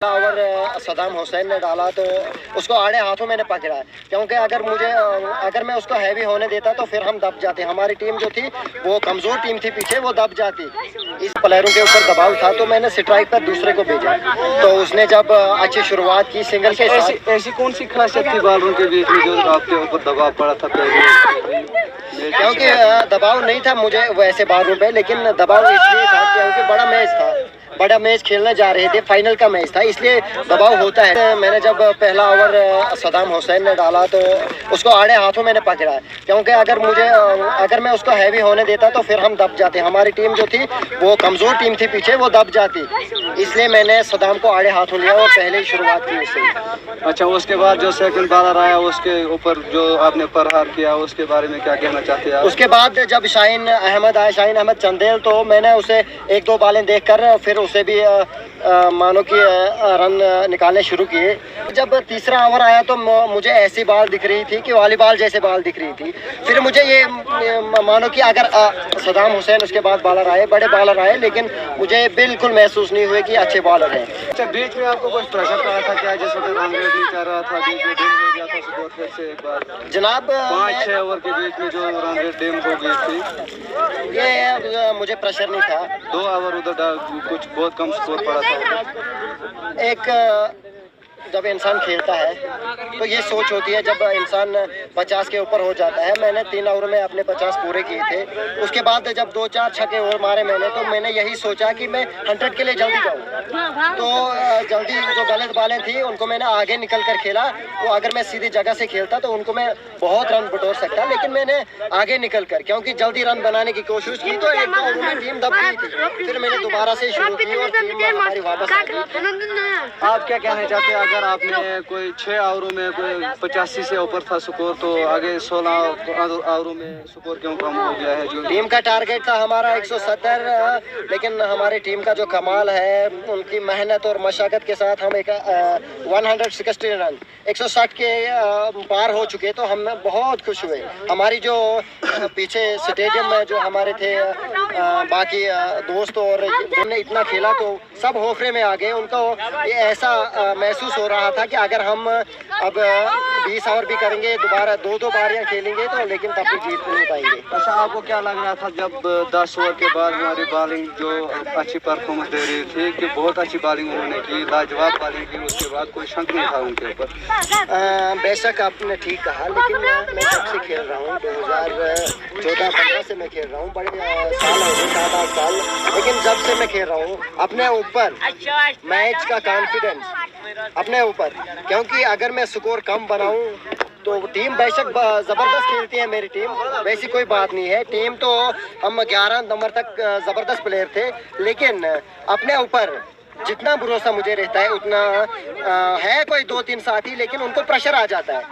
और सदाम हुसैन ने डाला तो उसको आड़े हाथों मैंने पकड़ा, क्योंकि अगर मैं उसको हैवी होने देता तो फिर हम दब जाते। हमारी टीम जो थी वो कमज़ोर टीम थी, पीछे वो दब जाती। इस प्लेयरों के ऊपर दबाव था तो मैंने स्ट्राइक पर दूसरे को भेजा। तो उसने जब अच्छी शुरुआत की सिंगल के साथ। ऐसी कौन सी खासियत थी बॉलरों के बीच में जो आपके ऊपर दबाव पड़ा था पहले? क्योंकि दबाव नहीं था मुझे वैसे बॉलरों पे, लेकिन दबाव इसलिए था क्योंकि बड़ा मैच खेलने जा रहे थे, फाइनल का मैच था, इसलिए दबाव होता है। मैंने जब पहला ओवर सदाम हुसैन ने डाला तो उसको आड़े हाथों मैंने पकड़ा, क्योंकि अगर मैं उसको हैवी होने देता तो फिर हम दब जाते। हमारी टीम जो थी वो कमज़ोर टीम थी, पीछे वो दब जाती। इसलिए मैंने सदाम को आड़े हाथों लिया और पहले ही शुरुआत की उससे। अच्छा, उसके बाद जो सेकंड बॉलर आया उसके ऊपर जो आपने प्रहार किया उसके बारे में क्या कहना चाहते हैं? उसके बाद जब शाहीन अहमद चंदेल, तो मैंने उसे एक दो बालें देखकर फिर उसे भी मानो कि रन निकालने शुरू किए। जब तीसरा ओवर आया तो मुझे ऐसी बॉल दिख रही थी कि वॉलीबॉल जैसे बॉल दिख रही थी। फिर मुझे ये मानो कि अगर सदाम हुसैन उसके बाद बॉलर आए, बड़े बॉलर आए, लेकिन मुझे बिल्कुल महसूस नहीं हुए कि अच्छे बॉलर हैं। अच्छा, बीच में आपको कुछ प्रेशर पड़ा था क्या? जैसे रन रेट नहीं चल रहा था, बीच में डेम हो गया था स्कोर फिर से एक बार जनाब 5-6 ओवर के बीच में जो रन रेट डेम हो गई थी, ये मुझे प्रेशर नहीं था। 2 ओवर उधर कुछ बहुत कम स्कोर पड़ा था। जब इंसान खेलता है तो ये सोच होती है, जब इंसान 50 के ऊपर हो जाता है। मैंने 3 ओवर में अपने 50 पूरे किए थे। उसके बाद जब 2-4 छक्के और मारे मैंने, तो मैंने यही सोचा कि मैं 100 के लिए जल्दी जाऊँ। तो जल्दी जो गलत बालें थी उनको मैंने आगे निकल कर खेला। वो अगर मैं सीधी जगह से खेलता तो उनको मैं बहुत रन बटोर सकता, लेकिन मैंने आगे निकल कर, क्योंकि जल्दी रन बनाने की कोशिश की, तो एक दो ओवर में टीम दब गई थी। फिर मैंने दोबारा से शुरू की और टीम हमारी वापस आ गई। आप क्या कहना चाहते हैं? अगर आपने कोई 6 ओवरों में कोई 85 से ऊपर था स्कोर, तो आगे 16 ओवरों में स्कोर क्यों कम हो गया है? जो टीम का टारगेट था हमारा 170, लेकिन हमारी टीम का जो कमाल है, उनकी मेहनत और मशक्कत के साथ हम 160 रन 160 के पार हो चुके, तो हम बहुत खुश हुए। हमारी जो पीछे स्टेडियम में जो हमारे थे बाकी दोस्त, और हमने इतना खेला तो सब होफरे में आ गए। उनको ये ऐसा महसूस हो रहा था कि अगर हम अब 20 ओवर भी करेंगे, दोबारा 2-2 बारियां खेलेंगे, तो लेकिन तब भी जीत नहीं पाएंगे। अच्छा, आपको क्या लग रहा था जब 10 ओवर के बाद हमारी बॉलिंग जो अच्छी परफॉर्मेंस दे रही थी, कि बहुत अच्छी बॉलिंग उन्होंने की, लाजवाब बॉलिंग की, उसके बाद कोई शक नहीं था उनके ऊपर? बेशक आपने ठीक कहा, लेकिन मैं जब से खेल रहा हूँ 2014-15 से मैं खेल रहा हूँ, बड़े साल हो गए, 7-8 साल, लेकिन जब से मैं खेल रहा हूँ अपने ऊपर मैच का कॉन्फिडेंस अपने ऊपर, क्योंकि अगर मैं स्कोर कम बनाऊं तो टीम बेशक ज़बरदस्त खेलती है। मेरी टीम वैसी कोई बात नहीं है। टीम तो हम 11 नंबर तक ज़बरदस्त प्लेयर थे, लेकिन अपने ऊपर जितना भरोसा मुझे रहता है उतना है कोई 2-3 साथी, लेकिन उनको प्रेशर आ जाता है।